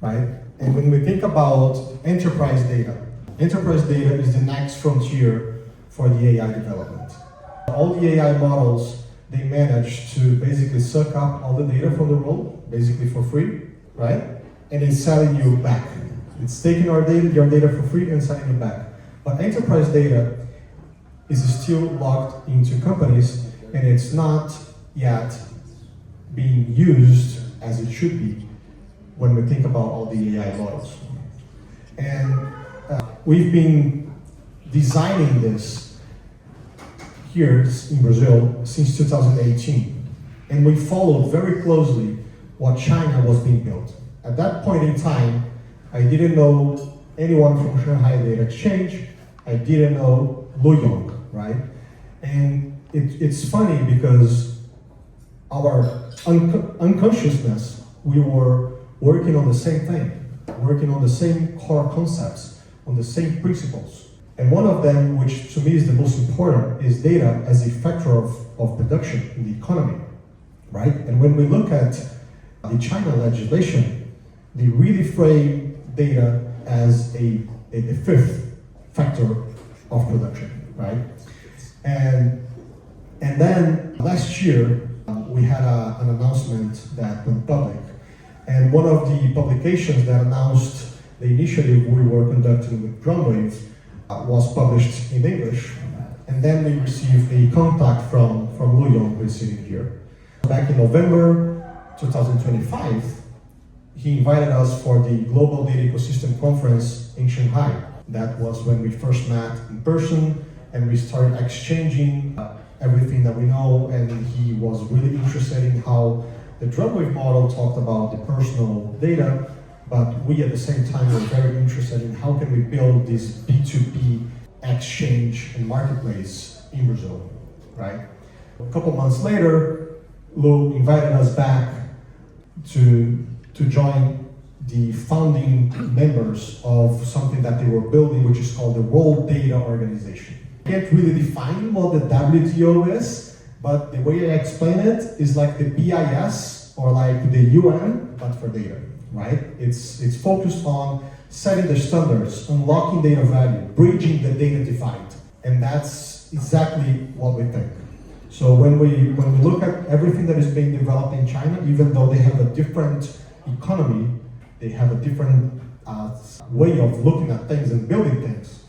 right? And when we think about enterprise data is the next frontier for the AI development. All the AI models, they manage to basically suck up all the data from the world, basically for free, right? And it's selling you back. It's taking your data for free and selling it back. But enterprise data is still locked into companies, and it's not yet being used as it should be when we think about all the AI models. And we've been designing this here in Brazil since 2018. And we followed very closely what China was being built. At that point in time, I didn't know anyone from Shanghai Data Exchange. I didn't know Lu Yong, right? And it's funny because our unconsciousness, we were working on the same thing, working on the same core concepts, on the same principles. And one of them, which to me is the most important, is data as a factor of production in the economy, right? And when we look at the China legislation, they really frame data as a fifth factor of production, right? And then last year, we had an announcement that went public. And one of the publications that announced the initiative we were conducting with Drumwave was published in English. And then we received a contact from Lu Yong, who is sitting here. Back in November 2025, he invited us for the Global Data Ecosystem Conference in Shanghai. That was when we first met in person, and we started exchanging everything that we know, and he was really interested in how the Drumwave model talked about the personal data, but we at the same time were very interested in how can we build this B2B exchange and marketplace in Brazil, right? A couple months later, Lu invited us back to join the founding members of something that they were building, which is called the World Data Organization. I can't really define what the WTO is, but the way I explain it is like the BIS or like the UN, but for data, right? It's focused on setting the standards, unlocking data value, bridging the data divide, and that's exactly what we think. So when we look at everything that is being developed in China, even though they have a different economy, they have a different way of looking at things and building things,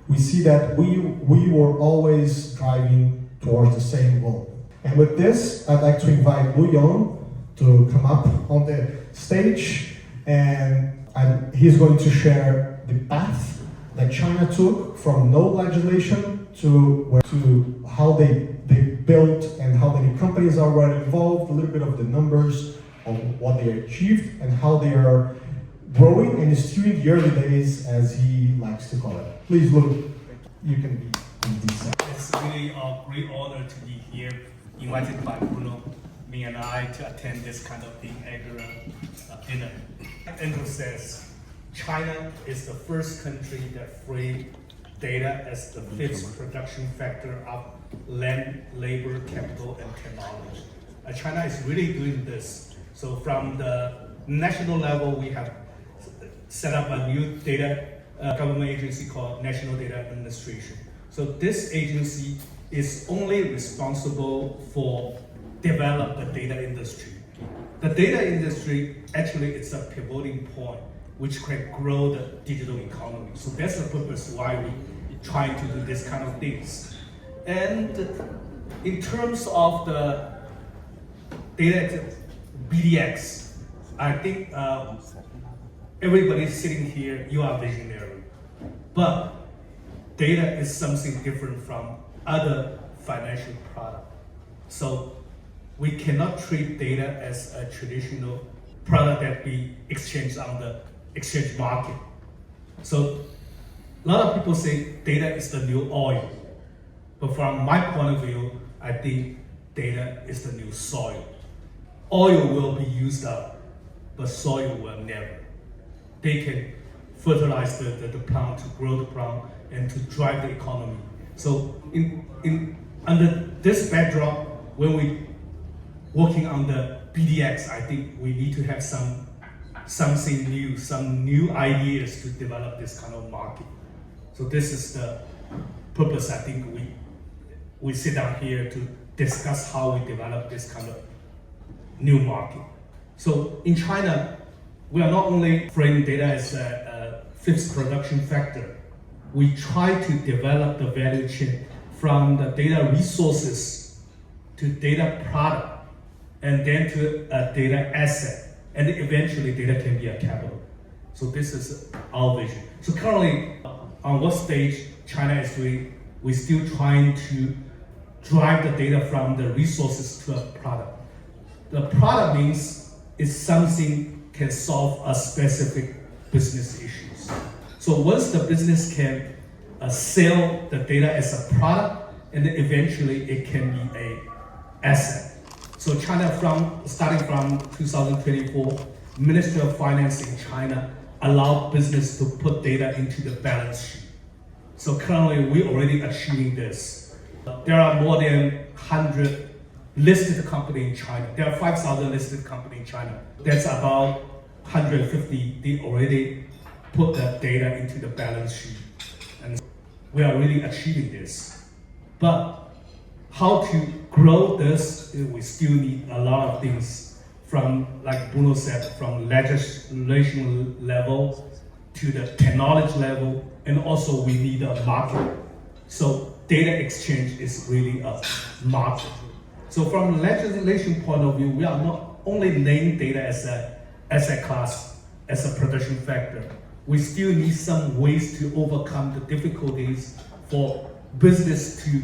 we see that we were always driving towards the same goal. And with this, I'd like to invite Lu Yong to come up on the stage, and he's going to share the path that China took from no legislation to how they built and how many companies are already involved, a little bit of the numbers of what they achieved and how they are growing and steering the early days, as he likes to call it. Please, Lu, you can be in this side. It's really a great honor to be here, invited by Bruno, me and I, to attend this kind of inaugural dinner. Andrew says, China is the first country that framed data as the fifth production factor of land, labor, capital, and technology. China is really doing this. So from the national level, we have set up a new data government agency called National Data Administration. So this agency is only responsible for develop the data industry. The data industry actually is a pivoting point which can grow the digital economy. So that's the purpose why we try to do this kind of things. And in terms of the data BDX, I think everybody sitting here, you are visionary. But data is something different from other financial products. So we cannot treat data as a traditional product that we exchange on the exchange market. So a lot of people say data is the new oil. But from my point of view, I think data is the new soil. Oil will be used up, but soil will never. They can fertilize the plant, to grow the plant, and to drive the economy. So under this backdrop, when we working on the BDX, I think we need to have some something new, some new ideas to develop this kind of market. So this is the purpose. I think we sit down here to discuss how we develop this kind of new market. So in China, we are not only framing data as a fifth production factor. We try to develop the value chain from the data resources to data product, and then to a data asset, and eventually data can be a capital. So this is our vision. So currently, on what stage China is doing, we're still trying to drive the data from the resources to a product. The product means it's something can solve a specific business issues. So once the business can sell the data as a product, and then eventually it can be a asset. So China, starting from 2024, Ministry of Finance in China allow business to put data into the balance sheet. So currently we're already achieving this. There are more than 100 listed companies in China. There are 5,000 listed companies in China. That's about 150, they already put the data into the balance sheet. And we are really achieving this. But how to grow this, we still need a lot of things from, like Bruno said, from legislation level to the technology level, and also we need a market. So data exchange is really a market. So from legislation point of view, we are not only laying data as a asset class, as a production factor. We still need some ways to overcome the difficulties for business to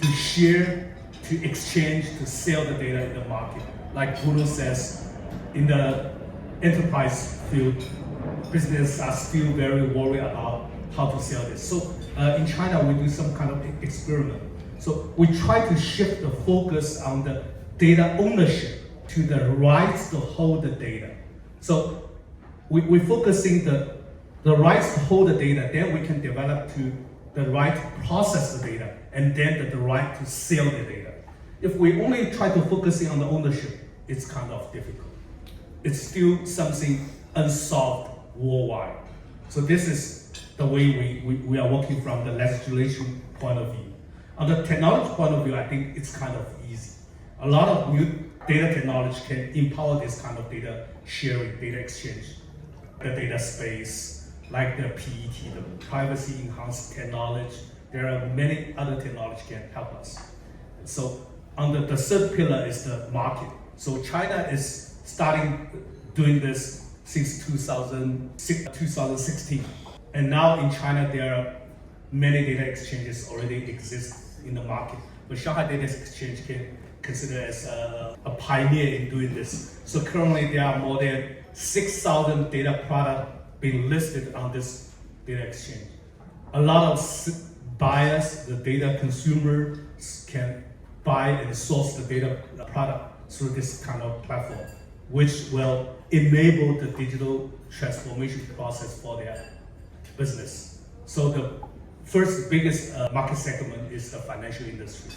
share, to exchange, to sell the data in the market. Like Bruno says, in the enterprise field, businesses are still very worried about how to sell this. So in China, we do some kind of experiment. So we try to shift the focus on the data ownership to the rights to hold the data. So we're focusing the rights to hold the data, then we can develop to the right to process the data, and then the right to sell the data. If we only try to focus on the ownership, it's kind of difficult. It's still something unsolved worldwide. So this is the way we are working from the legislation point of view. On the technology point of view, I think it's kind of easy. A lot of new data technology can empower this kind of data sharing, data exchange, the data space, like the PET, the privacy enhanced technology. There are many other technologies can help us. So on the third pillar is the market. So China is starting doing this since 2016. And now in China, there are many data exchanges already exist in the market. But Shanghai Data Exchange can consider as a pioneer in doing this. So currently there are more than 6,000 data products being listed on this data exchange. A lot of buyers, the data consumers can buy and source the data product through this kind of platform, which will enable the digital transformation process for their business. So the first biggest market segment is the financial industry.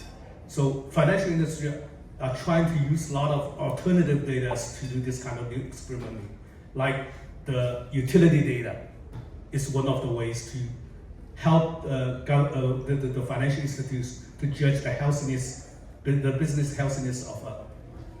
So financial industry are trying to use a lot of alternative data to do this kind of new experimenting. Like the utility data is one of the ways to help the financial institutes to judge the healthiness, the business healthiness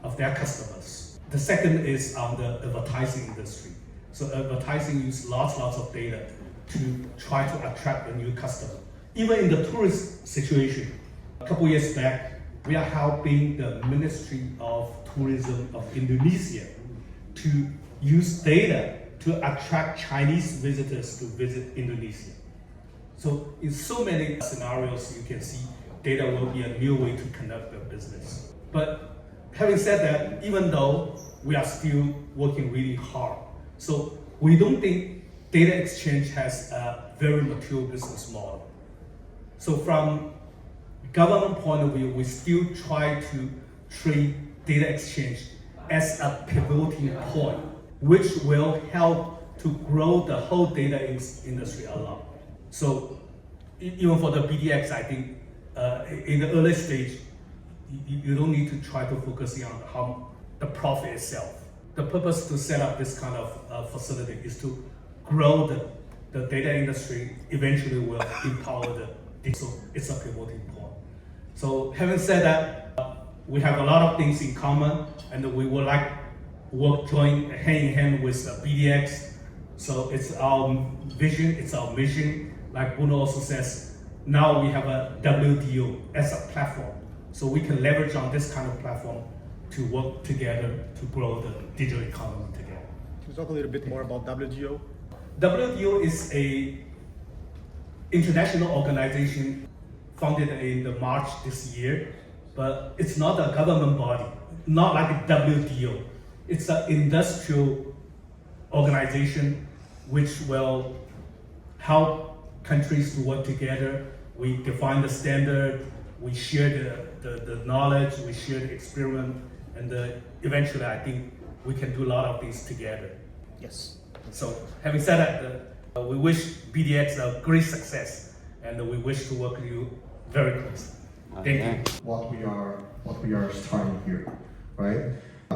of their customers. The second is on the advertising industry. So advertising uses lots of data to try to attract a new customer. Even in the tourist situation, a couple years back, we are helping the Ministry of Tourism of Indonesia to use data to attract Chinese visitors to visit Indonesia. So in so many scenarios, you can see data will be a new way to conduct the business. But having said that, even though we are still working really hard, so we don't think data exchange has a very mature business model. So from government point of view, we still try to treat data exchange as a pivoting point, which will help to grow the whole data industry a lot. So even for the BDX, I think in the early stage, you don't need to try to focus on how the profit itself. the purpose to set up this kind of facility is to grow the data industry, eventually will empower the digital. It's a pivoting point. So having said that, we have a lot of things in common, and we would like work join hand in hand with BDX. So it's our vision, it's our mission. Like Bruno also says, now we have a WDO as a platform. So we can leverage on this kind of platform to work together to grow the digital economy together. Can you talk a little bit more about WDO? WDO is a international organization founded in the March this year, but it's not a government body, not like a WDO. It's an industrial organization which will help countries to work together. We define the standard, we share the knowledge, we share the experiment, and eventually I think we can do a lot of things together. Yes. So having said that, we wish BDX a great success, and we wish to work with you very closely. Thank you. What we are starting here, right?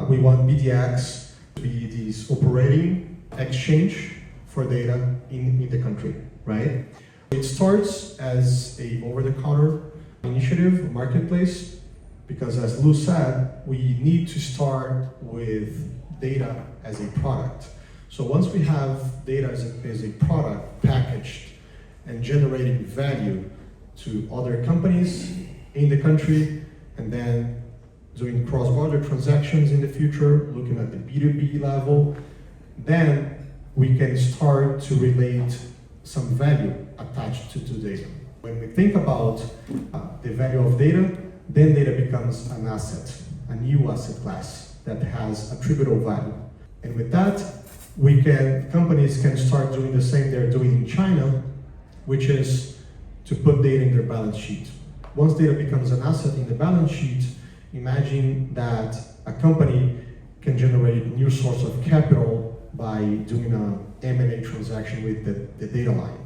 We want BDX to be this operating exchange for data in the country, right? It starts as a over-the-counter initiative, marketplace, because as Lou said, we need to start with data as a product. So once we have data as a product packaged and generating value to other companies in the country, and then doing cross-border transactions in the future, looking at the B2B level, then we can start to relate some value attached to data. When we think about the value of data, then data becomes an asset, a new asset class that has attributable value. And with that, companies can start doing the same they're doing in China, which is to put data in their balance sheet. Once data becomes an asset in the balance sheet, imagine that a company can generate a new source of capital by doing an M&A transaction with the data line.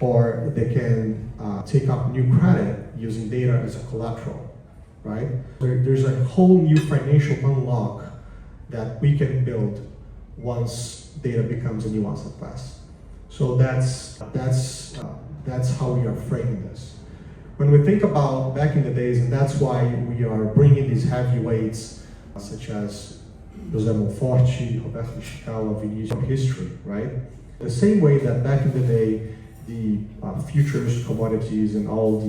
Or they can take up new credit using data as a collateral, right? There's a whole new financial unlock that we can build once data becomes a new asset class. So that's how we are framing this. When we think about back in the days, and that's why we are bringing these heavyweights such as José Monforte, Roberto Ishikawa, Vinicius, history, right? The same way that back in the day, the futures, commodities, and all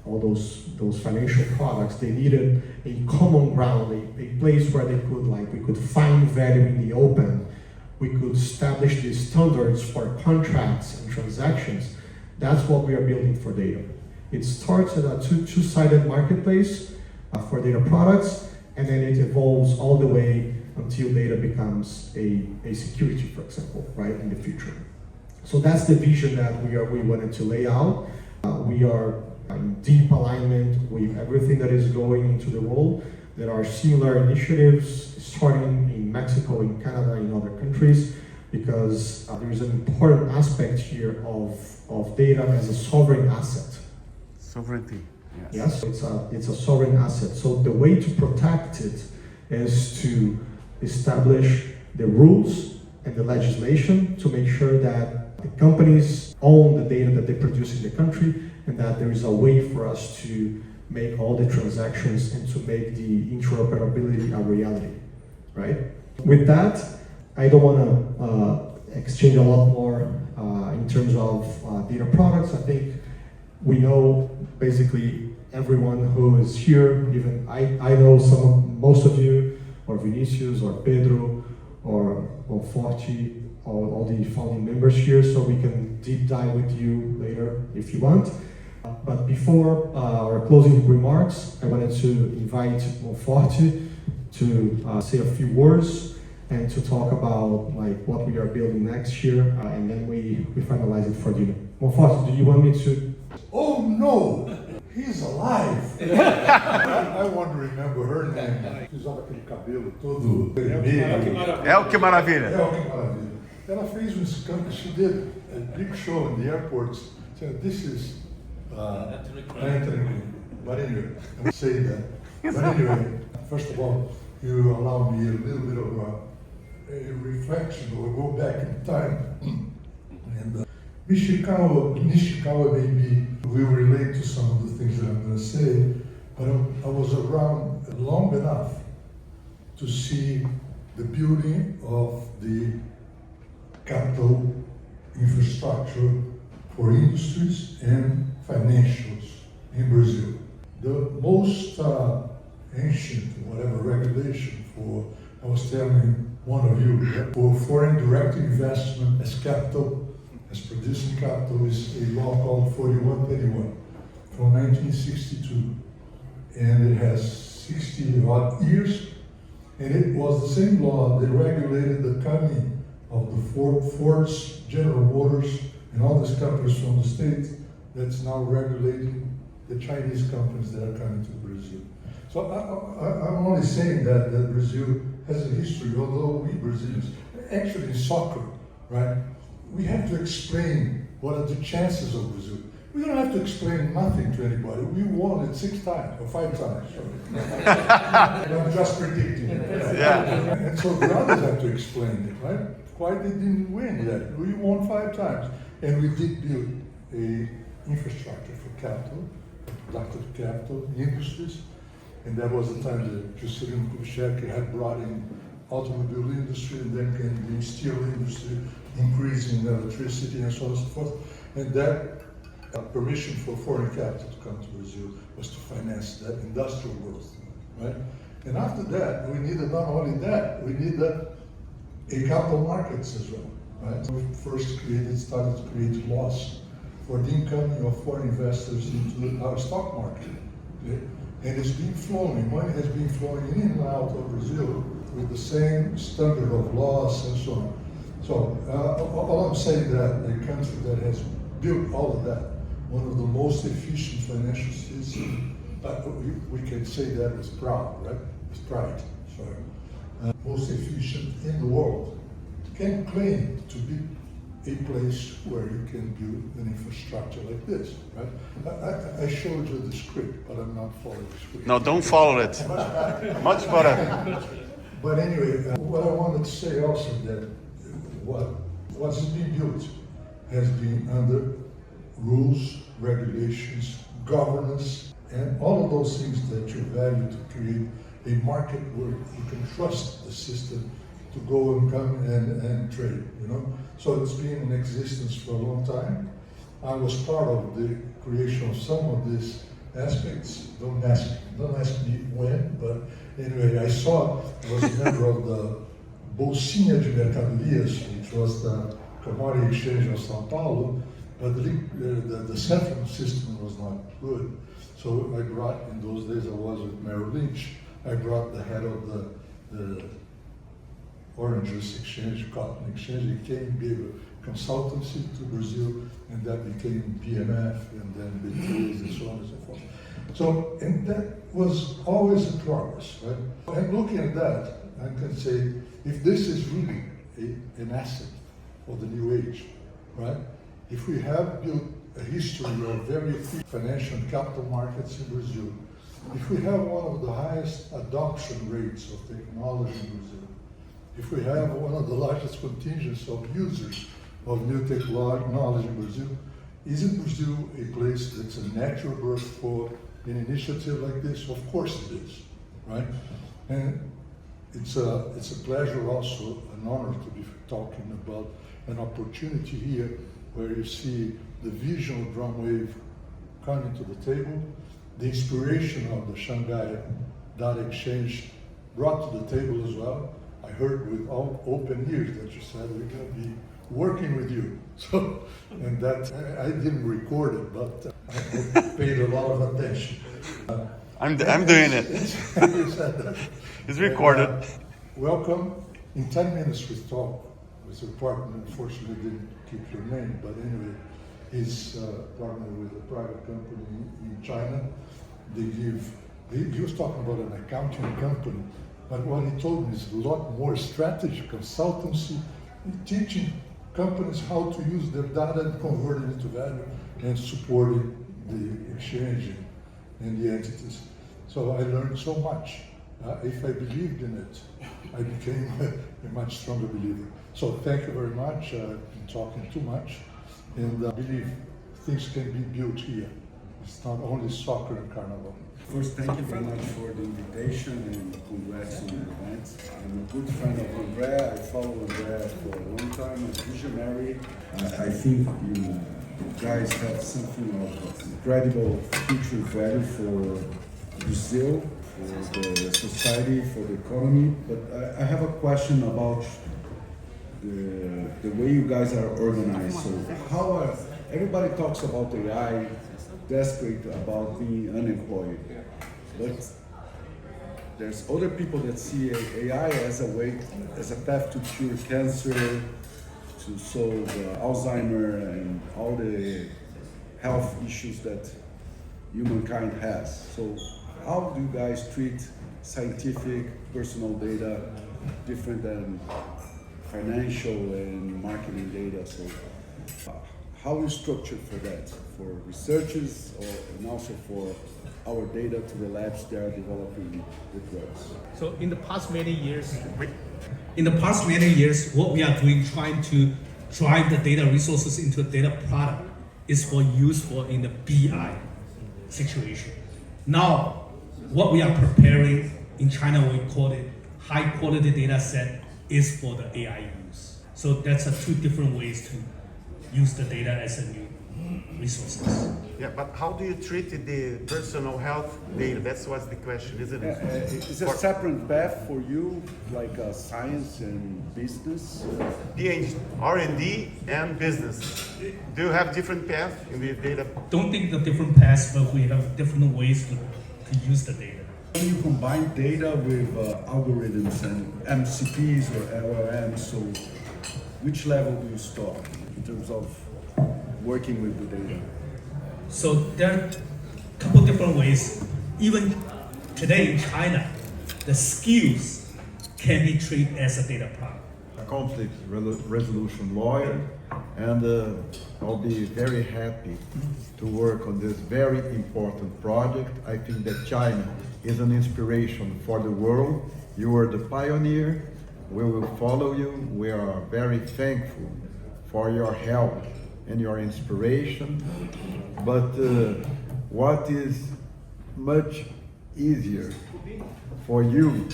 those financial products, they needed a common ground, a place where we could find value in the open. We could establish the standards for contracts and transactions. That's what we are building for data. It starts at a two-sided marketplace for data products, and then it evolves all the way until data becomes a security, for example, right, in the future. So that's the vision that we wanted to lay out. We are in deep alignment with everything that is going into the world. There are similar initiatives starting in Mexico, in Canada, in other countries, because there is an important aspect here of data as a sovereign asset. Sovereignty. Yes, it's a sovereign asset. So the way to protect it is to establish the rules and the legislation to make sure that the companies own the data that they produce in the country, and that there is a way for us to make all the transactions and to make the interoperability a reality, right? With that, I don't want to exchange a lot more in terms of data products. I think we know basically everyone who is here. Even I know most of you, or Vinicius, or Pedro, or Forte, all the founding members here, so we can deep dive with you later if you want. But before our closing remarks, I wanted to invite Forte to say a few words and to talk about what we are building next year, and then we finalize it for dinner. Forte, do you want me to? Oh no! He's alive! I want to remember her name. Que usava aquele cabelo todo vermelho. É o que maravilha. É o que maravilha. Ela fez um skunk. She did a big show in the airports. Said, this is Anthony. But anyway, I'm saying that. But anyway, first of all, you allow me a little bit of a reflection or go back in time. And Nishikawa maybe will relate to some of the things that I'm going to say, but I was around long enough to see the building of the capital infrastructure for industries and financials in Brazil. The most ancient, whatever, regulation for, I was telling one of you, for foreign direct investment as capital, as producing capital, is a law called 4131 from 1962. And it has 60 odd years. And it was the same law that regulated the coming of the Fords, General Motors, and all these companies from the States that's now regulating the Chinese companies that are coming to Brazil. So I'm only saying that Brazil has a history, although we Brazilians, actually in soccer, right, we have to explain what are the chances of Brazil. We don't have to explain nothing to anybody. We won it 6 times or 5 times. I'm just predicting. Yeah. And so the others have to explain it, right? Why they didn't win yet? We won 5 times. And we did build a infrastructure for capital, productive capital, industries. And that was the time that Juscelino Kubitschek had brought in automobile industry, and then came the steel industry, increasing electricity and so on and so forth. And that permission for foreign capital to come to Brazil was to finance that industrial growth, right? And after that, we needed not only that, we needed a capital markets as well, right? We first started to create laws for the incoming of foreign investors into our stock market, okay? And it's been flowing, money has been flowing in and out of Brazil with the same standard of laws and so on. So all I'm saying that a country that has built all of that, one of the most efficient financial systems, we can say that with pride, right? With pride, sorry. Most efficient in the world, can claim to be a place where you can build an infrastructure like this, right? I showed you the script, but I'm not following the script. No, don't follow it. Much better. But anyway, what I wanted to say also that what's being built has been under rules, regulations, governance, and all of those things that you value to create a market where you can trust the system to go and come and trade, you know? So it's been in existence for a long time. I was part of the creation of some of these aspects. Don't ask me when, but anyway, I was a member of the Bolsinha de Mercadorias, which was the commodity exchange of São Paulo, but the central system was not good. So I brought, in those days I was with Merrill Lynch, I brought the head of the Orange Juice Exchange, Cotton Exchange. He came, gave a consultancy to Brazil, and that became BMF, and then BDX, and so on and so forth. So, and that was always in progress, right? And looking at that, I can say, if this is really an asset for the new age, right? If we have built a history of very efficient financial and capital markets in Brazil, if we have one of the highest adoption rates of technology in Brazil, if we have one of the largest contingents of users of new technology in Brazil, isn't Brazil a place that's a natural birth for an initiative like this? Of course it is, right? And it's a pleasure also, an honor to be talking about an opportunity here where you see the vision of Drumwave coming to the table, the inspiration of the Shanghai Data Exchange brought to the table as well. I heard with all open ears that you said we're going to be working with you. So, and that, I didn't record it, but I paid a lot of attention. I'm doing it. You said that. It's recorded. Welcome. In 10 minutes we talk with a partner. Unfortunately, didn't keep your name, but anyway, he's partnered with a private company in China. He was talking about an accounting company, but what he told me is a lot more strategy, consultancy, teaching companies how to use their data and convert it into value, and supporting the exchange and the entities. So I learned so much If I believed in it, I became a much stronger believer. So thank you very much. I've been talking too much, and I believe things can be built here. It's not only soccer and carnival. First, thank you very much for the invitation and congrats on the event. I'm a good friend of André. I follow André for a long time, a visionary. I think you guys have something of incredible future value for Brazil, for the society, for the economy. But I have a question about the way you guys are organized. So how are, everybody talks about AI, desperate about being unemployed. But there's other people that see AI as a way, as a path to cure cancer, to solve Alzheimer and all the health issues that humankind has. So how do you guys treat scientific, personal data different than financial and marketing data? So how you structure for that, for researchers and also for our data to the labs that are developing the drugs? So in the past many years, what we are doing, trying to drive the data resources into a data product, is for use for in the BI situation. Now, what we are preparing in China, we call it high quality data set, is for the AI use. So that's two different ways to use the data as a new resources. Yeah, but how do you treat the personal health data? That's what's the question, isn't it? Is a separate path for you, like science and business? PhD, R&D and business. Do you have different paths in the data? Don't think the different paths, but we have different ways to use the data. When you combine data with algorithms and MCPs or LLMs, so which level do you start in terms of working with the data? So there are a couple different ways. Even today in China, the skills can be treated as a data product. A conflict resolution lawyer, and I'll be very happy to work on this very important project. I think that China is an inspiration for the world. You are the pioneer. We will follow you. We are very thankful for your help and your inspiration. But what is much easier for you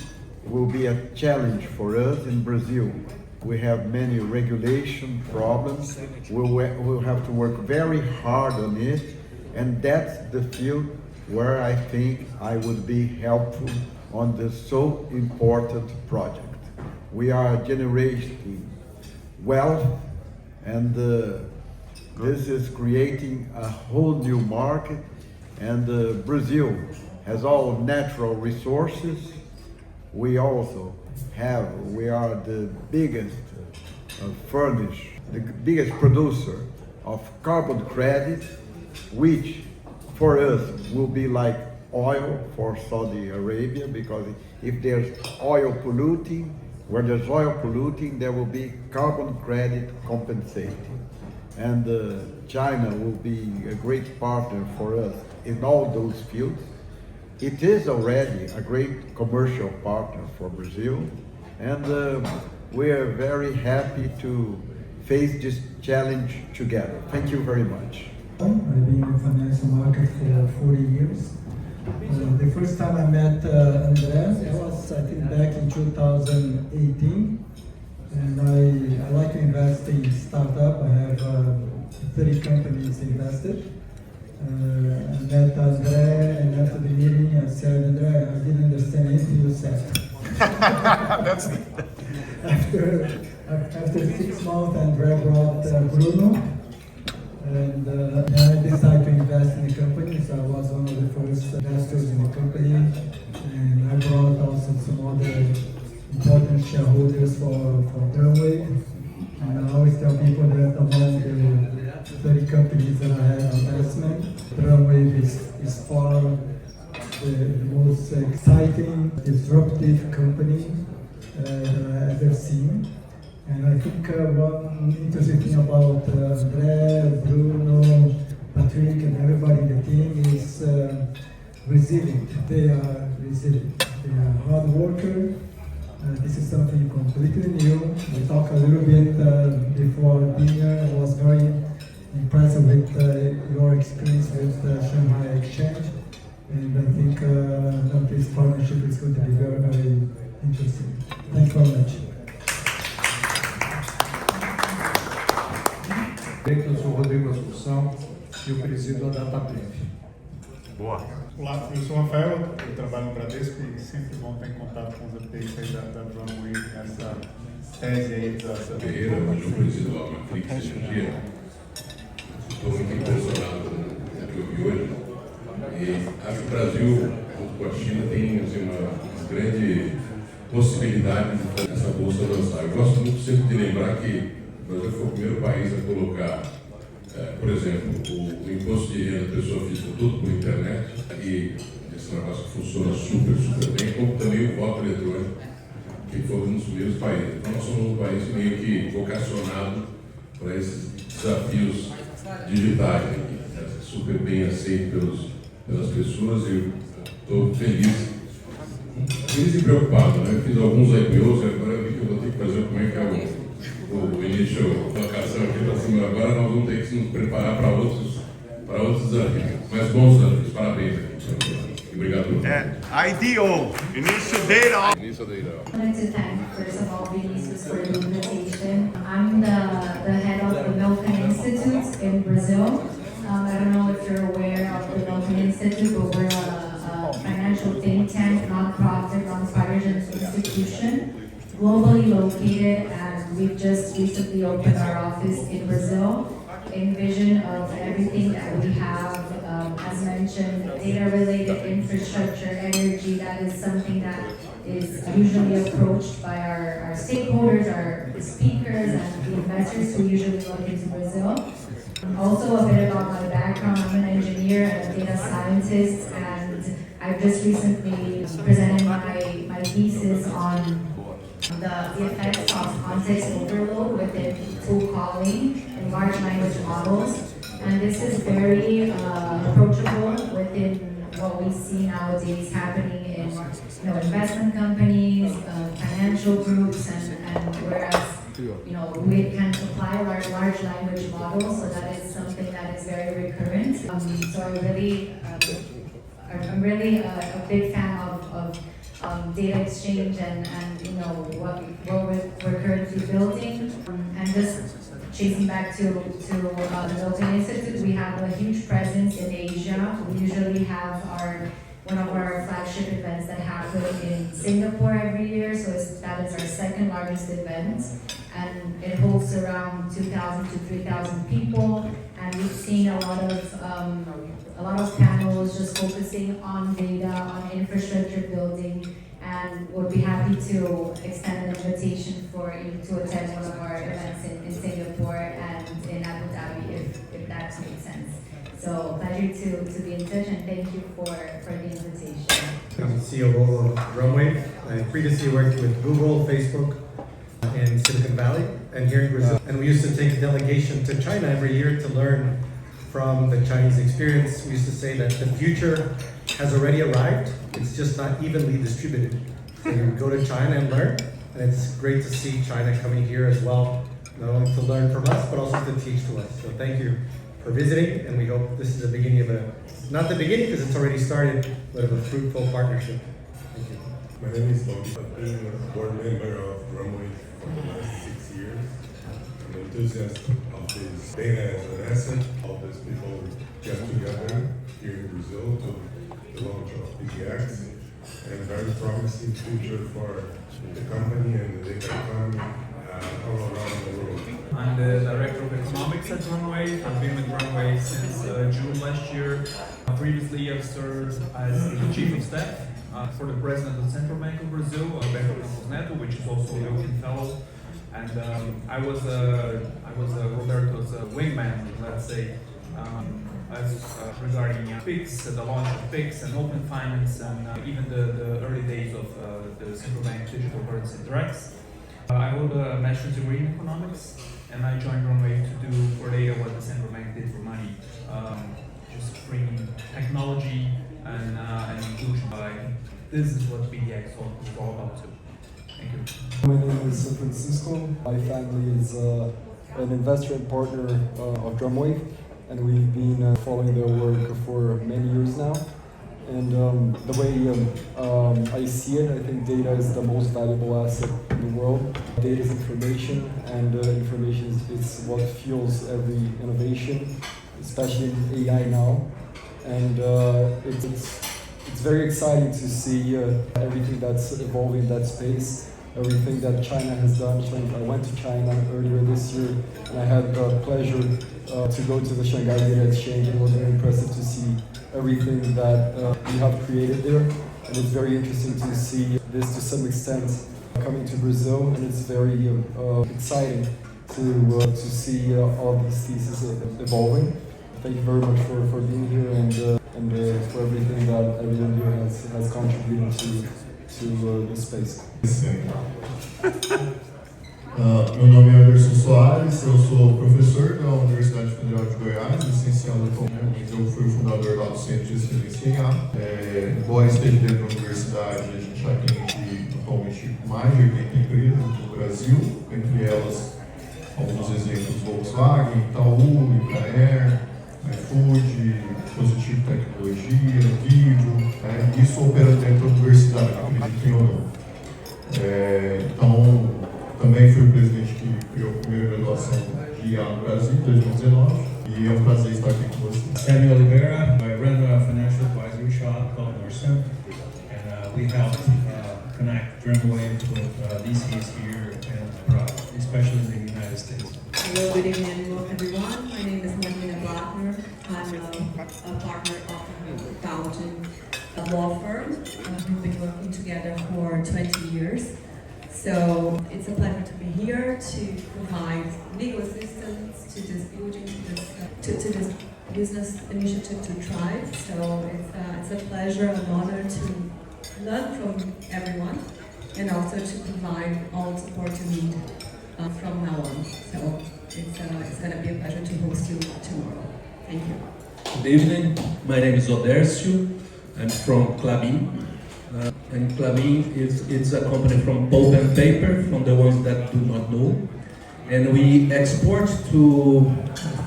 will be a challenge for us in Brazil. We have many regulation problems. We'll have to work very hard on it, and that's the field where I think I would be helpful on this so important project. We are generating wealth, and this is creating a whole new market, and Brazil has all natural resources. We are the biggest the biggest producer of carbon credit, which for us will be like oil for Saudi Arabia, because if there's oil polluting, where there's oil polluting, there will be carbon credit compensating. And China will be a great partner for us in all those fields. It is already a great commercial partner for Brazil, and we are very happy to face this challenge together. Thank you very much. I've been in the financial market for 40 years. The first time I met André, that was I think back in 2018, and I like to invest in startup. I have 30 companies invested. I met André, and after the meeting I said, André, I didn't understand anything you said. After 6 months, André brought Bruno, and then I decided to invest in the company. So I was one of the first investors in the company, and I brought also some other important shareholders for Runway. And I always tell people that among the 30 companies that I have investment, Runway is far the most exciting, disruptive company that I've ever seen. And I think one interesting thing about André, Bruno, Patrick, and everybody in the team is resilient. They are resilient. They hard worker. This is something completely new. We talked a little bit before dinner. I was very impressed with your experience with the Shanghai Exchange, and I think that this partnership is going to be very, very interesting. Thanks very much. Eu sou Rodrigo Assunção e eu presido a DataBrief. Boa. Olá, eu sou o Rafael, eu trabalho no Bradesco e sempre bom estar em contato com os updates aí da Runway, nessa tese aí da Ferreira, hoje eu presido a Matrix Energia. Estou muito impressionado com o que eu vi hoje. E acho que o Brasil, junto com a China, tem assim, uma grande possibilidade de fazer essa bolsa lançar. Eu gosto muito sempre de lembrar que o Brasil foi o primeiro país a colocar, por exemplo, o imposto de renda da pessoa física tudo por internet, e esse negócio que funciona super, super bem, como também o voto eletrônico, que foi um dos primeiros países. Então nós somos um país meio que vocacionado para esses desafios digitais, né, que é super bem aceito pelas pessoas, e eu estou feliz e preocupado, né? Eu fiz alguns IPOs e agora eu vi que eu vou ter que fazer como é que é o início da colocação aqui para cima. Agora nós vamos ter que nos preparar para outros desafios, mas bons desafios. Parabéns aqui. Obrigado. IDO, Initial Data. I wanted to thank, first of all, Vinicius for the invitation. I'm the head of the Milken Institute in Brazil. I don't know if you're aware of the Milken Institute, but we're a financial think tank, non-profit, non-partisan institution, globally located, and we've just recently opened our office in Brazil in vision of everything that we have. As mentioned, data-related infrastructure, energy, that is something that is usually approached by our stakeholders, our speakers, and the investors who usually look into Brazil. Also, a bit about my background: I'm an engineer and a data scientist, and I've just recently presented my thesis on the effects of context overload within tool calling and large language models. And this is very approachable within what we see nowadays happening in investment companies, financial groups, and whereas we can apply large language models, so that is something that is very recurrent. So I'm really a big fan of data exchange and what we're currently building, and just chasing back to the Milken Institute, we have a huge presence in Asia. We usually have one of our flagship events that happen in Singapore every year, so that is our second largest event, and it holds around 2,000 to 3,000 people, and we've seen a lot of panels just focusing on data, on infrastructure building, and we'll be happy to extend an invitation for you to attend one of our events in Singapore and in Abu Dhabi if that makes sense. So pleasure to be in touch, and thank you for the invitation. I'm CEO of Runway. I previously worked with Google, Facebook, in Silicon Valley and here in Brazil. And we used to take a delegation to China every year to learn from the Chinese experience. We used to say that the future has already arrived, it's just not evenly distributed. So you go to China and learn, and it's great to see China coming here as well, not only to learn from us, but also to teach to us. So thank you for visiting, and we hope this is the beginning of not the beginning because it's already started, but of a fruitful partnership. Thank you. My name is Bobby. I've been a board member of Runway for the last 6 years. I'm an enthusiast of this data as an asset. All these people get together here in Brazil to the launch of BDX, and very promising future for the company and the data economy all around the world. I'm the Director of Economics at Runway. I've been with Runway since June last year. Previously, I've served as the Chief of Staff for the President of the Central Bank of Brazil, Banco Neto, which is also a Milken Fellow. And I was Roberto's wingman, let's say, regarding PIX, the launch of PIX and Open Finance, and even the early days of the central bank digital currency DREX. I hold a master's degree in economics, and I joined Runway to do for data what the central bank did for money, just bringing technology and inclusion by this is what BDX is all about too. Thank you. My name is Francisco. My family is an investor and partner of Drumwave, and we've been following their work for many years now. And the way I see it, I think data is the most valuable asset in the world. Data is information, and information is what fuels every innovation, especially in AI now. And it's very exciting to see everything that's evolving in that space, everything that China has done. I went to China earlier this year, and I had the pleasure to go to the Shanghai Data Exchange, and it was very impressive to see everything that we have created there. And it's very interesting to see this to some extent coming to Brazil, and it's very exciting to see all these theses evolving. Thank you very much for being here and for everything that everyone here has contributed to this space. Meu nome é Anderson Soares, eu sou professor da Universidade Federal de Goiás, licenciado atualmente. Eu fui o fundador lá do Centro de Excelência em A. Embora esteja dentro da universidade, a gente atende atualmente mais de 80 empresas no Brasil, entre elas alguns exemplos: Volkswagen, Itaú, Embraer, iFood, Positivo Tecnologia, Vivo, isso operando dentro da universidade, acreditem ou não. Então, também fui o presidente que criou a primeira graduação de IA no Brasil, em 2019, e é um prazer estar aqui com vocês. Samuel Oliveira, I run a financial advisory shop called Norsen, and we helped connect Drumwave with DCs here and abroad, especially in the United States. Hello, good evening everyone. My name is Martina Blattner. I'm a partner of Fountain, a law firm. We've been working together for 20 years. So it's a pleasure to be here to provide legal assistance to this building, to this business initiative to Thrive. So it's a pleasure, an honor to learn from everyone and also to provide all the support you need from now on. So it's going to be a pleasure to host you tomorrow. Thank you. Good evening. My name is Odercio. I'm from Klabin. And Klabin is a company from pulp and paper, from the ones that do not know. And we export to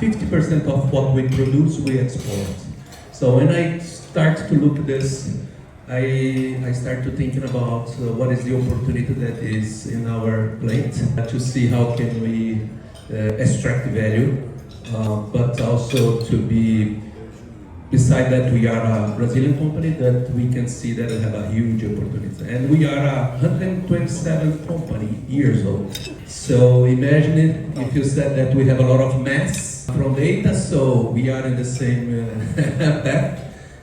50% of what we produce, we export. So when I start to look at this, I start to thinking about what is the opportunity that is in our plate, to see how can we extract value, but also to be, beside that, we are a Brazilian company that we can see that we have a huge opportunity. And we are a 127 company years old. So imagine it if you said that we have a lot of mass from data, so we are in the same path.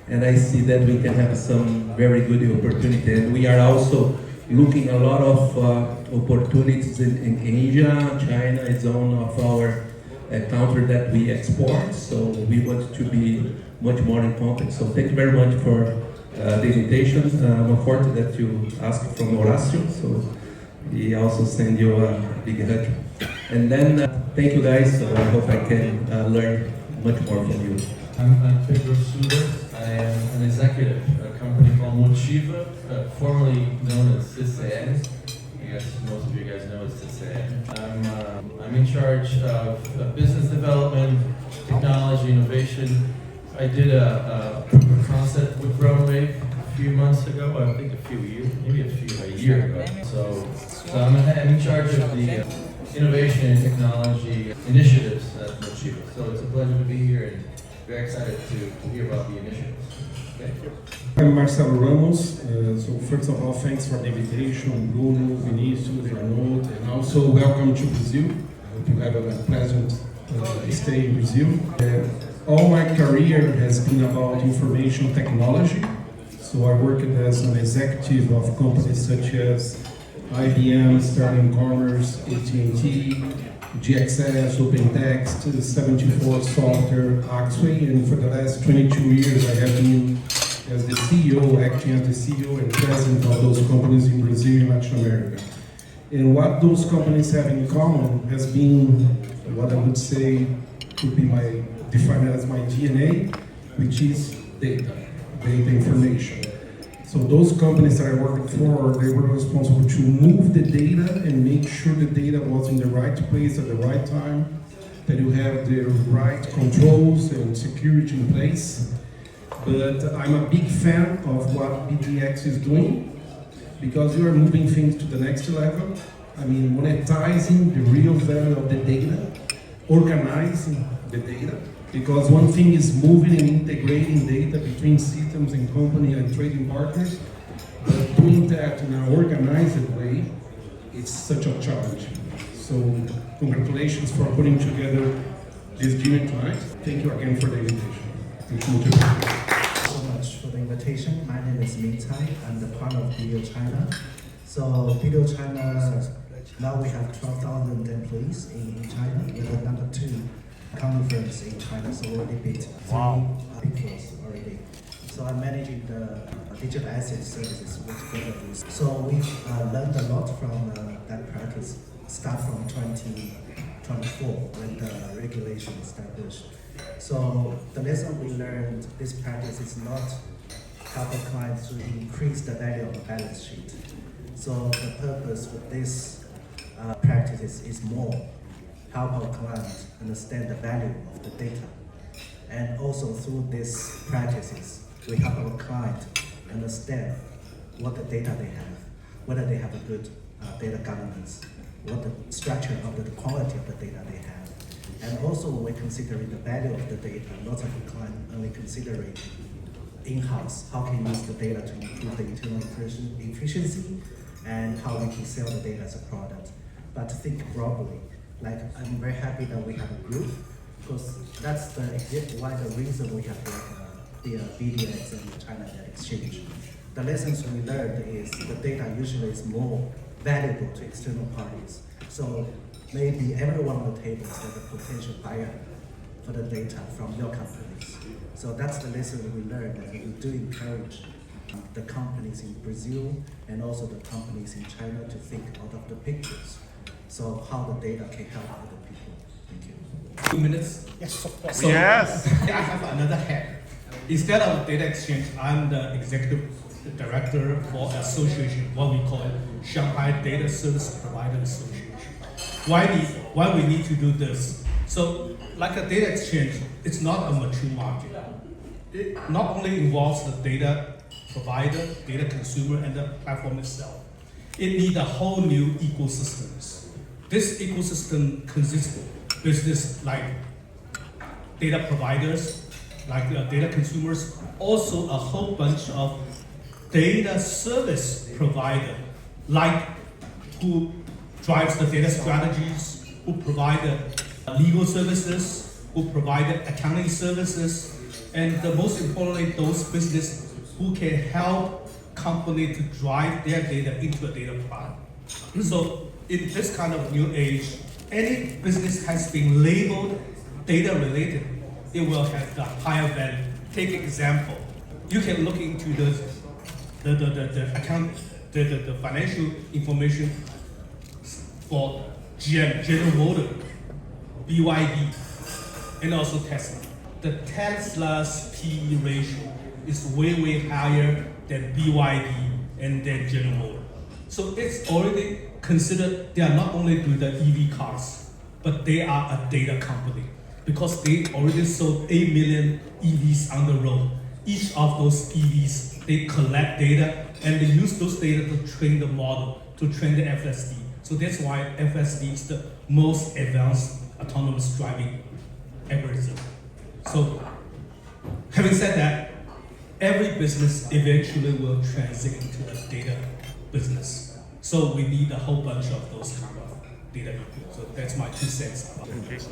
And I see that we can have some very good opportunity. And we are also looking a lot of opportunities in Asia. China is one of our country that we export, so we want to be much more in contact. So thank you very much for the invitation. I'm fortunate that you asked from Horacio, so he also send you a big hug. And then thank you guys. So I hope I can learn much more from you. I'm Pedro Suda. I am an executive at a company called Motiva, formerly known as CCN. I guess most of you guys know it's CCN. I'm in charge of business development, technology, innovation. I did a proof of concept with Drumwave a few months ago, I think a year ago. So I'm in charge of the innovation and technology initiatives at Motiva. So it's a pleasure to be here and very excited to hear about the initiatives. Thank you. I'm Marcelo Ramos. So first of all, thanks for the invitation, Bruno, Vinicius, Arnold, and also welcome to Brazil. I hope you have a pleasant stay in Brazil. All my career has been about information technology. So I worked as an executive of companies such as IBM, Sterling Commerce, AT&T, GXS, OpenText, 74 Software, Axway, and for the last 22 years I have been as the CEO, acting as the CEO and president of those companies in Brazil and Latin America. And what those companies have in common has been what I would say could be defined as my DNA, which is data information. So those companies that I worked for, they were responsible to move the data and make sure the data was in the right place at the right time, that you have the right controls and security in place. But I'm a big fan of what BDX is doing, because you are moving things to the next level. I mean, monetizing the real value of the data, organizing the data, because one thing is moving and integrating data between systems and company and trading partners, but doing that in an organized way, it's such a challenge. So congratulations for putting together this dinner tonight. Thank you again for the invitation. Thank you so much for the invitation. My name is Ming Cai. I'm the partner of BDX China. So BDX China, now we have 12,000 employees in China. We're the number 2 accounting firms in China, so we already beat 3 big fours already. So I'm managing the digital asset services with BDX. So we've learned a lot from that practice, start from 2024 when the regulation established. So the lesson we learned, this practice is not help our clients to increase the value of the balance sheet. So the purpose with this practice is more help our clients understand the value of the data. And also through these practices, we help our client understand what the data they have, whether they have a good data governance, what the structure of the quality of the data they have. And also when we're considering the value of the data, lots of the clients only considering in-house, how can we use the data to improve the internal efficiency and how we can sell the data as a product. But think broadly, like I'm very happy that we have a group, because that's the reason we have the BDX and the China Data Exchange. The lessons we learned is the data usually is more valuable to external parties. So maybe everyone on the table is like a potential buyer for the data from your companies. So that's the lesson we learned, that we do encourage the companies in Brazil and also the companies in China to think out of the pictures. So how the data can help other people. Thank you. 2 minutes? Yes, of course. So, Yes. I have another hat. Instead of data exchange, I'm the executive director for association, what we call it, Shanghai Data Service Provider Association. Why we need to do this? So, like a data exchange, it's not a mature market. It not only involves the data provider, data consumer, and the platform itself. It needs a whole new ecosystems. This ecosystem consists of business like data providers, like data consumers, also a whole bunch of data service provider, like who drives the data strategies, who provide the legal services, who provide the accounting services, and the most importantly, those business who can help company to drive their data into a data cloud. So in this kind of new age, any business has been labeled data related, it will have the higher value. Take example, you can look into the account, the financial information for GM, General Motors, BYD, and also Tesla. The Tesla's PE ratio is way higher than BYD and then General Motors. So it's already considered they are not only doing the EV cars, but they are a data company because they already sold 8 million EVs on the road. Each of those EVs, they collect data and they use those data to train the model, to train the FSD. So that's why FSD is the most advanced autonomous driving algorithm. So having said that, every business eventually will transit into a data business. So we need a whole bunch of those kind of data people. So that's my 2 cents about it.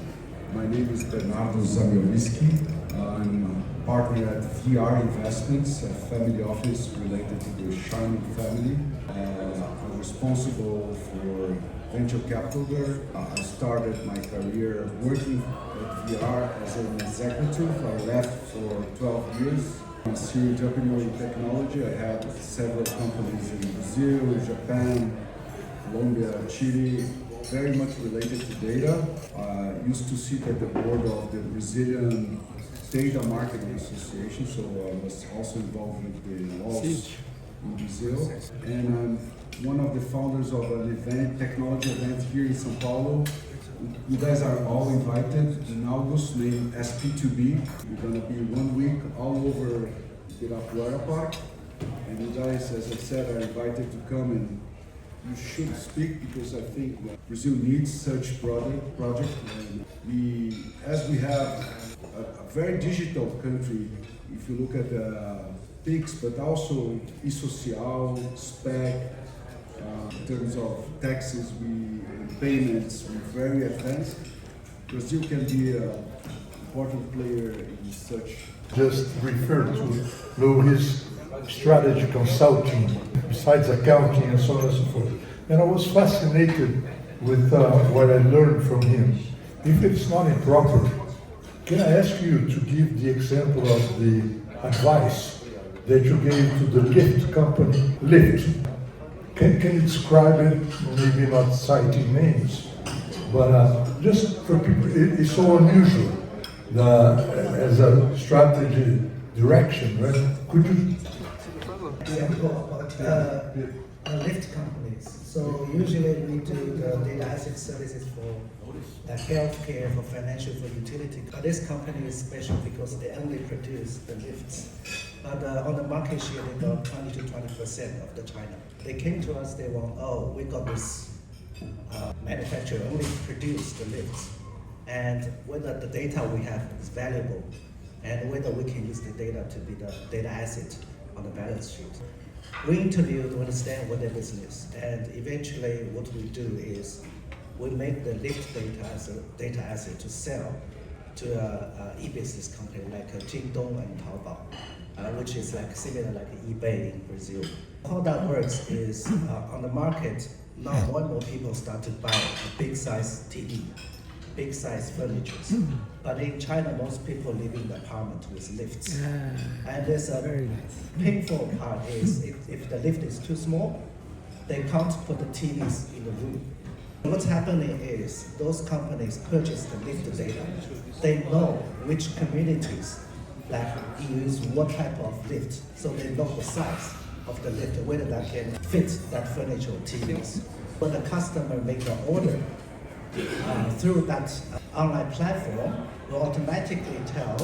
My name is Bernardo Zamiowiski. I'm a partner at VR Investments, a family office related to the Sharman family. I'm responsible for venture capital there. I started my career working at VR as an executive. I left for 12 years. I'm a serial entrepreneur in technology. I had several companies in Brazil, Japan, Colombia, Chile, very much related to data. I used to sit at the board of the Brazilian Data Marketing Association, so I was also involved with the laws in Brazil. And I'm one of the founders of an event, technology event here in São Paulo. You guys are all invited in August, named SP2B. We're gonna be 1 week all over Ibirapuera Park. And you guys, as I said, are invited to come, and you should speak, because I think that Brazil needs such project. And as we have a very digital country, if you look at the PIX, but also e-social, SPEC, in terms of taxes and payments, we're very advanced. Brazil can be an important player in such. Just refer to Louis' strategy consulting, besides accounting and so on and so forth. And I was fascinated with what I learned from him. If it's not improper, can I ask you to give the example of the advice that you gave to the Lyft company, Lyft? Can you describe it, maybe not citing names, but just for people, it's so unusual as a strategy direction, right? Could you? Example about Lyft companies. So usually we do the data asset services for healthcare, for financial, for utility. But this company is special because they only produce the lifts. But on the market share, they got 20 to 20% of the China. They came to us, they want, we got this manufacturer only produce the lifts, and whether the data we have is valuable, and whether we can use the data to be the data asset on the balance sheet. We interview to understand what their business, and eventually what we do is we make the Lyft data as a data asset to sell to a e-business company like Jingdong and Taobao, which is like similar like eBay in Brazil. How that works is on the market, now more and more people start to buy a big size TV, big size furniture. But in China, most people live in an apartment with lifts. And there's a very painful part is if the lift is too small, they can't put the TVs in the room. What's happening is those companies purchase the lift data. They know which communities like use what type of lift, so they know the size of the lift, whether that can fit that furniture or TVs. When the customer makes an order through that online platform, will automatically tell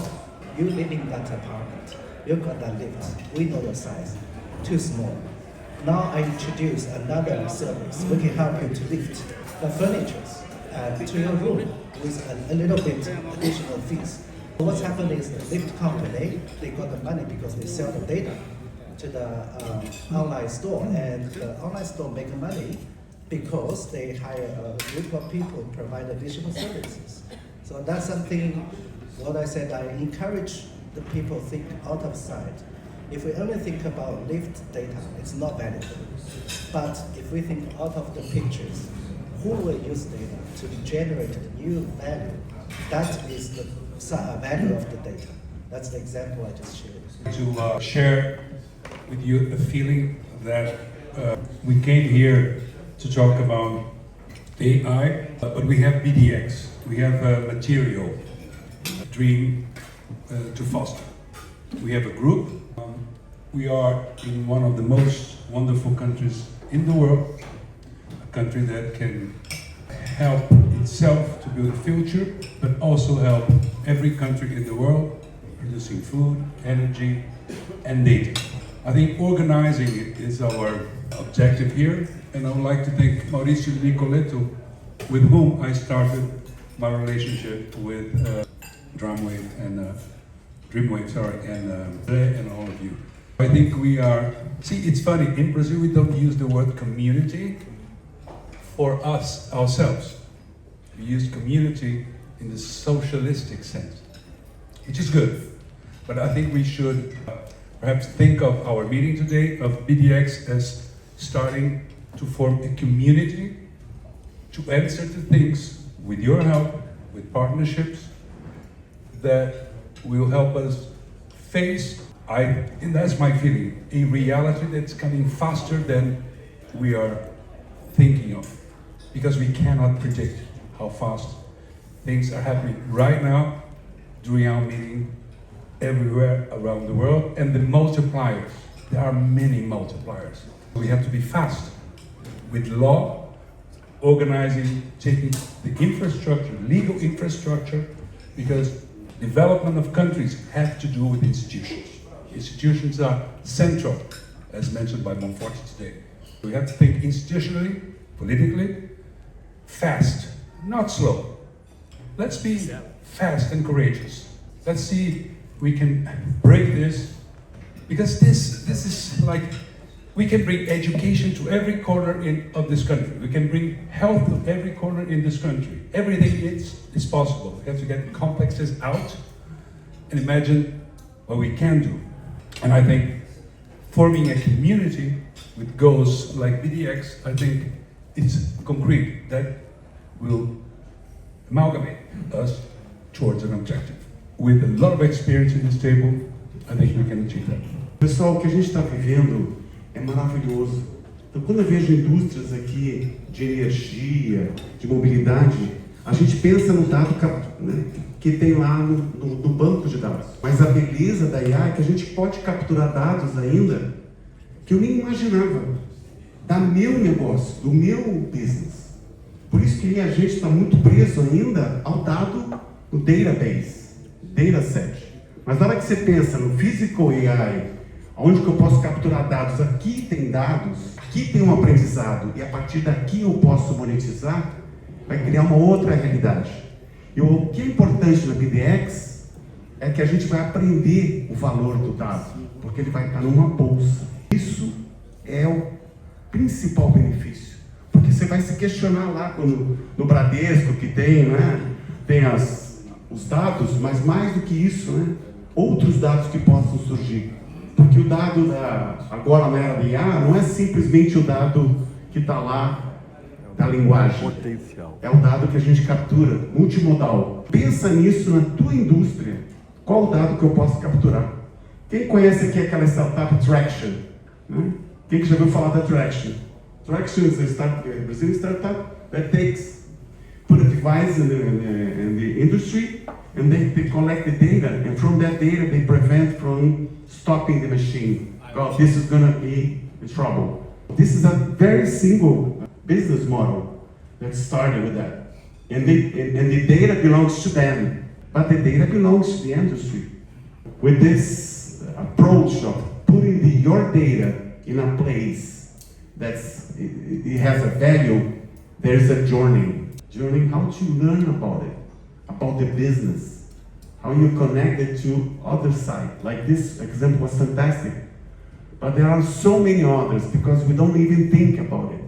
you live in that apartment, you've got that lift, we know the size, too small. Now I introduce another service. We can help you to lift the furniture to your room with a little bit additional fees. What's happening is the lift company, they got the money because they sell the data to the online store, and the online store make money because they hire a group of people to provide additional services. So that's something, what I said, I encourage the people to think out of sight. If we only think about lift data, it's not valuable. But if we think out of the pictures, who will use data to generate new value? That is the value of the data. That's the example I just shared. To share with you a feeling that we came here to talk about AI, but we have BDX. We have a material dream to foster. We have a group. We are in one of the most wonderful countries in the world, a country that can help itself to build a future, but also help every country in the world producing food, energy, and data. I think organizing it is our objective here, and I would like to thank Mauricio Nicoletto, with whom I started my relationship with Dreamwave and and all of you. I think we are, see, it's funny, in Brazil we don't use the word community for us, ourselves. We use community in the socialistic sense, which is good. But I think we should perhaps think of our meeting today of BDX as starting to form a community to answer to things with your help, with partnerships that will help us face, and that's my feeling, a reality that's coming faster than we are thinking of, because we cannot predict how fast things are happening right now during our meeting everywhere around the world, and the multipliers there are many multipliers. We have to be fast with law, organizing, taking the infrastructure, legal infrastructure, because development of countries have to do with institutions. Institutions are central, as mentioned by Monforte today. We have to think institutionally, politically, fast, not slow. Let's be fast and courageous. Let's see if we can break this, because this is like, we can bring education to every corner of this country. We can bring health to every corner in this country. Everything is possible. We have to get complexes out and imagine what we can do. And I think forming a community with goals like BDX, I think it's concrete that will amalgamate us towards an objective. With a lot of experience in this table, I think we can achieve that. Pessoal, o que a gente está vivendo é maravilhoso. Então, quando eu vejo indústrias aqui de energia, de mobilidade, a gente pensa no dado né, que tem lá no banco de dados. Mas a beleza da IA é que a gente pode capturar dados ainda que eu nem imaginava, da meu negócio, do meu business. Por isso que a gente está muito preso ainda ao dado, no database, dataset. Mas na hora que você pensa no physical AI, onde que eu posso capturar dados, aqui tem dados, aqui tem um aprendizado, e a partir daqui eu posso monetizar, vai criar uma outra realidade. E o que é importante na BDX é que a gente vai aprender o valor do dado, porque ele vai estar numa bolsa. Isso é o principal benefício, porque você vai se questionar lá no Bradesco, que tem, né, tem os dados, mas mais do que isso, né, outros dados que possam surgir. Porque o dado agora na era da IA não é simplesmente o dado que está lá da linguagem. É o dado que a gente captura, multimodal. Pensa nisso na tua indústria. Qual o dado que eu posso capturar? Quem conhece aqui aquela startup Traction? Né? Quem que já ouviu falar da Traction? Traction is a Brazilian startup that put a device in the industry, and they collect the data, and from that data they prevent from stopping the machine. Well, this is going to be in trouble. This is a very simple business model that started with that. And the data belongs to them, but the data belongs to the industry. With this approach of putting your data in a place it has a value, there's a journey how to learn about it, about the business, how you connect it to other side. Like this example was fantastic, but there are so many others because we don't even think about it,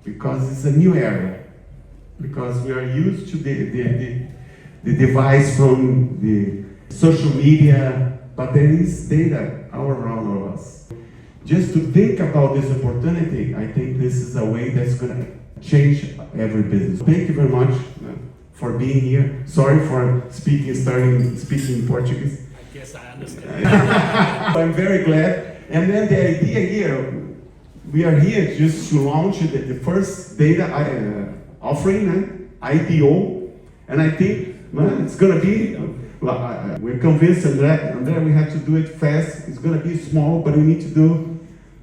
because it's a new area, because we are used to the device from the social media, but there is data all around us. Just to think about this opportunity, I think this is a way that's going to change every business. Thank you very much for being here. Sorry for starting speaking in Portuguese. I guess I understand. I'm very glad. And then the idea here, we are here just to launch the first data offering, IPO, and I think it's going to be, we're convinced André, we have to do it fast. It's going to be small, but we need to do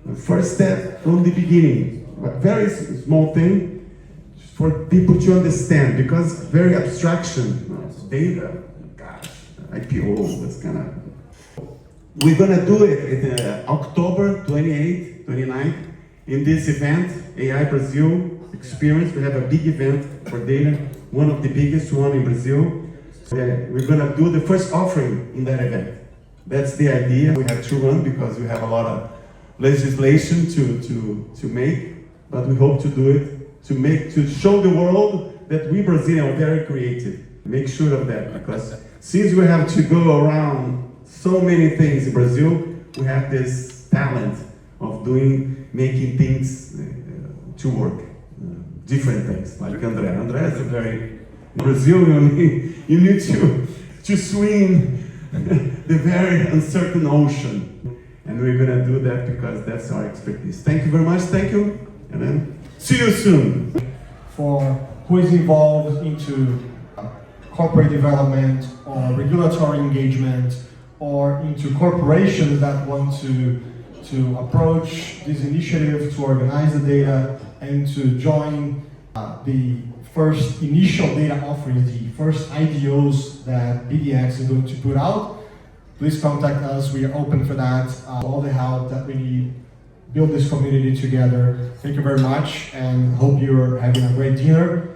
the first step from the beginning. A very small thing for people to understand, because very abstraction, data, gosh, IPO, that's kind of. We're gonna do it in October 28th, 29th, in this event, AI Brazil Experience. We have a big event for data, one of the biggest one in Brazil. We're gonna do the first offering in that event. That's the idea. We have to run because we have a lot of legislation to make. But we hope to do it to show the world that we Brazilians are very creative. Make sure of that, because since we have to go around so many things in Brazil, we have this talent of making things to work, different things. Like André. André is a very Brazilian. You need to swim the very uncertain ocean, and we're gonna do that because that's our expertise. Thank you very much. Thank you. And then see you soon. For who is involved into corporate development or regulatory engagement or into corporations that want to to approach this initiative, to organize the data, and to join the first initial data offerings, the first IDOs that BDX is going to put out. Please contact us. We are open for that. All the help that we need, build this community together. Thank you very much, and hope you're having a great dinner.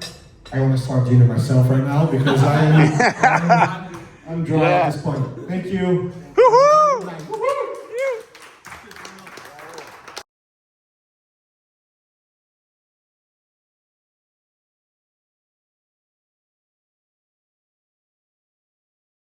I want to start dinner myself right now because I'm dry at this point. Thank you.